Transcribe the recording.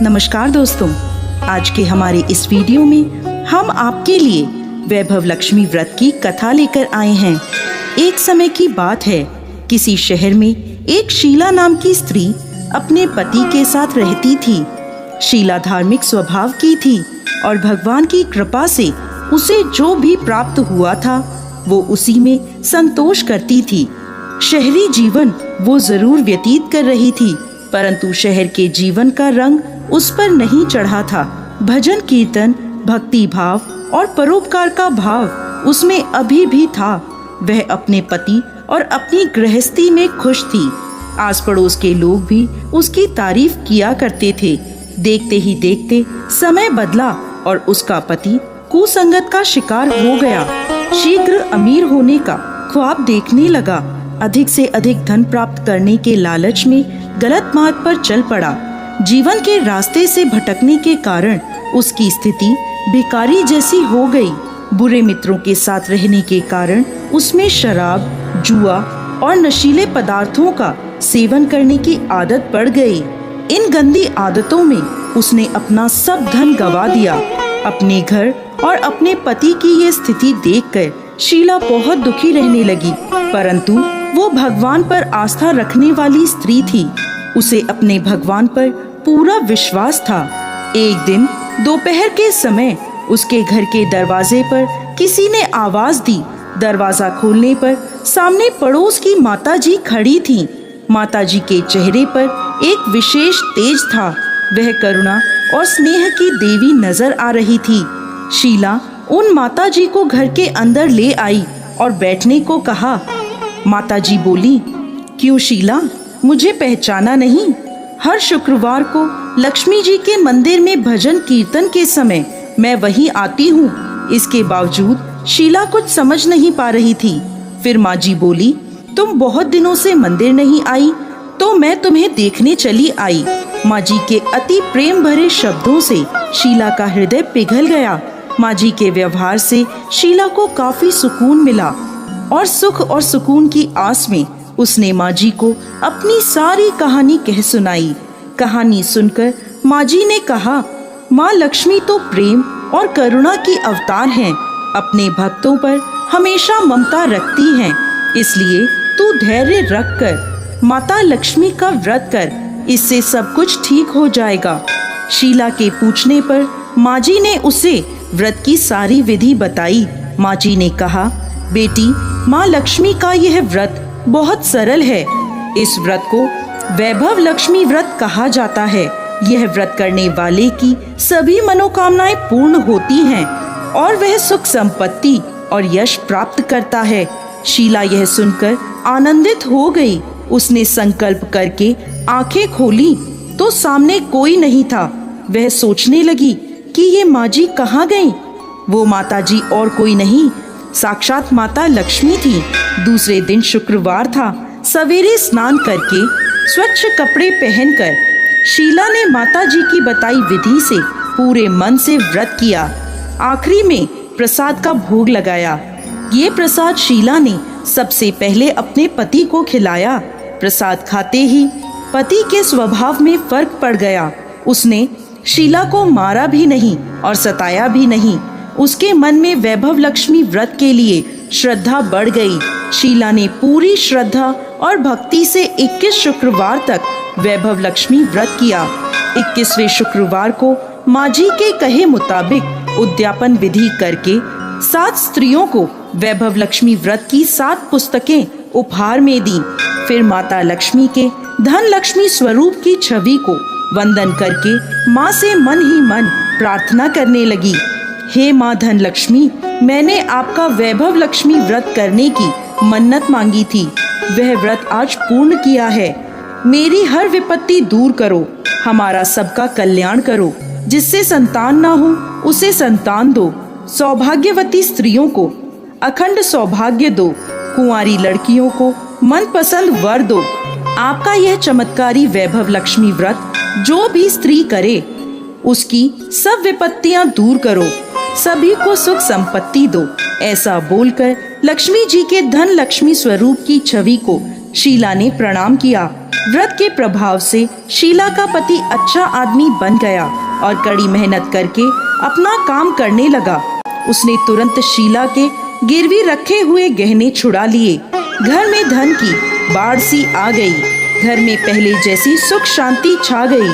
नमस्कार दोस्तों, आज के हमारे इस वीडियो में हम आपके लिए वैभव लक्ष्मी व्रत की कथा लेकर आए हैं। एक समय की बात है, किसी शहर में एक शीला नाम की स्त्री अपने पति के साथ रहती थी। शीला धार्मिक स्वभाव की थी और भगवान की कृपा से उसे जो भी प्राप्त हुआ था वो उसी में संतोष करती थी। शहरी जीवन वो जरूर व्यतीत कर रही थी, परंतु शहर के जीवन का रंग उस पर नहीं चढ़ा था। भजन कीर्तन, भक्ति भाव और परोपकार का भाव उसमें अभी भी था। वह अपने पति और अपनी गृहस्थी में खुश थी। आस पड़ोस के लोग भी उसकी तारीफ किया करते थे। देखते ही देखते समय बदला और उसका पति कुसंगत का शिकार हो गया। शीघ्र अमीर होने का ख्वाब देखने लगा। अधिक से अधिक धन प्राप्त करने के लालच में गलत मार्ग पर चल पड़ा। जीवन के रास्ते से भटकने के कारण उसकी स्थिति भिखारी जैसी हो गई। बुरे मित्रों के साथ रहने के कारण उसमें शराब, जुआ और नशीले पदार्थों का सेवन करने की आदत पड़ गई। इन गंदी आदतों में उसने अपना सब धन गंवा दिया। अपने घर और अपने पति की ये स्थिति देखकर शीला बहुत दुखी रहने लगी, परंतु वो भगवान पर आस्था रखने वाली स्त्री थी। उसे अपने भगवान पर पूरा विश्वास था। एक दिन दोपहर के समय उसके घर के दरवाजे पर किसी ने आवाज दी। दरवाजा खोलने पर सामने पड़ोस की माताजी खड़ी थीं। माताजी के चेहरे पर एक विशेष तेज था। वह करुणा और स्नेह की देवी नजर आ रही थी। शीला उन माताजी को घर के अंदर ले आई और बैठने को कहा। माताजी बोली, क्यों शीला, मुझे पहचाना नहीं? हर शुक्रवार को लक्ष्मी जी के मंदिर में भजन कीर्तन के समय मैं वहीं आती हूँ। इसके बावजूद शीला कुछ समझ नहीं पा रही थी। फिर माँ जी बोली, तुम बहुत दिनों से मंदिर नहीं आई तो मैं तुम्हें देखने चली आई। माँ जी के अति प्रेम भरे शब्दों से शीला का हृदय पिघल गया। माँ जी के व्यवहार से शीला को काफी सुकून मिला और सुख और सुकून की आस में उसने माँ जी को अपनी सारी कहानी कह सुनाई। कहानी सुनकर माँ जी ने कहा, माँ लक्ष्मी तो प्रेम और करुणा की अवतार हैं। अपने भक्तों पर हमेशा ममता रखती हैं। इसलिए तू धैर्य रख कर माता लक्ष्मी का व्रत कर, इससे सब कुछ ठीक हो जाएगा। शीला के पूछने पर माँ जी ने उसे व्रत की सारी विधि बताई। माँ जी ने कहा, बेटी, माँ लक्ष्मी का यह व्रत बहुत सरल है। इस व्रत को वैभव लक्ष्मी व्रत कहा जाता है। यह व्रत करने वाले की सभी मनोकामनाएं पूर्ण होती हैं और वह सुख संपत्ति और यश प्राप्त करता है। शीला यह सुनकर आनंदित हो गई। उसने संकल्प करके आंखें खोली तो सामने कोई नहीं था। वह सोचने लगी कि ये माँ जी कहाँ गईं? वो माता जी और कोई नहीं, साक्षात माता लक्ष्मी थी। दूसरे दिन शुक्रवार था। सवेरे स्नान करके स्वच्छ कपड़े पहनकर शीला ने माता जी की बताई विधि से पूरे मन से व्रत किया। आखिरी में प्रसाद का भोग लगाया। ये प्रसाद शीला ने सबसे पहले अपने पति को खिलाया। प्रसाद खाते ही पति के स्वभाव में फर्क पड़ गया। उसने शीला को मारा भी नहीं और सताया भी नहीं। उसके मन में वैभव लक्ष्मी व्रत के लिए श्रद्धा बढ़ गई। शीला ने पूरी श्रद्धा और भक्ति से 21 शुक्रवार तक वैभव लक्ष्मी व्रत किया। 21वें शुक्रवार को माँ जी के कहे मुताबिक उद्यापन विधि करके 7 स्त्रियों को वैभव लक्ष्मी व्रत की 7 पुस्तकें उपहार में दी। फिर माता लक्ष्मी के धन लक्ष्मी स्वरूप की छवि को वंदन करके माँ से मन ही मन प्रार्थना करने लगी। हे माँ धन लक्ष्मी, मैंने आपका वैभव लक्ष्मी व्रत करने की मन्नत मांगी थी। वह व्रत आज पूर्ण किया है। मेरी हर विपत्ति दूर करो, हमारा सबका कल्याण करो। जिससे संतान ना हो उसे संतान दो। सौभाग्यवती स्त्रियों को अखंड सौभाग्य दो। कुंवारी लड़कियों को मनपसंद वर दो। आपका यह चमत्कारी वैभव लक्ष्मी व्रत जो भी स्त्री करे उसकी सब विपत्तियां दूर करो, सभी को सुख संपत्ति दो। ऐसा बोलकर लक्ष्मी जी के धन लक्ष्मी स्वरूप की छवि को शीला ने प्रणाम किया। व्रत के प्रभाव से शीला का पति अच्छा आदमी बन गया और कड़ी मेहनत करके अपना काम करने लगा। उसने तुरंत शीला के गिरवी रखे हुए गहने छुड़ा लिए। घर में धन की बाढ़ सी आ गई। घर में पहले जैसी सुख शांति छा गई।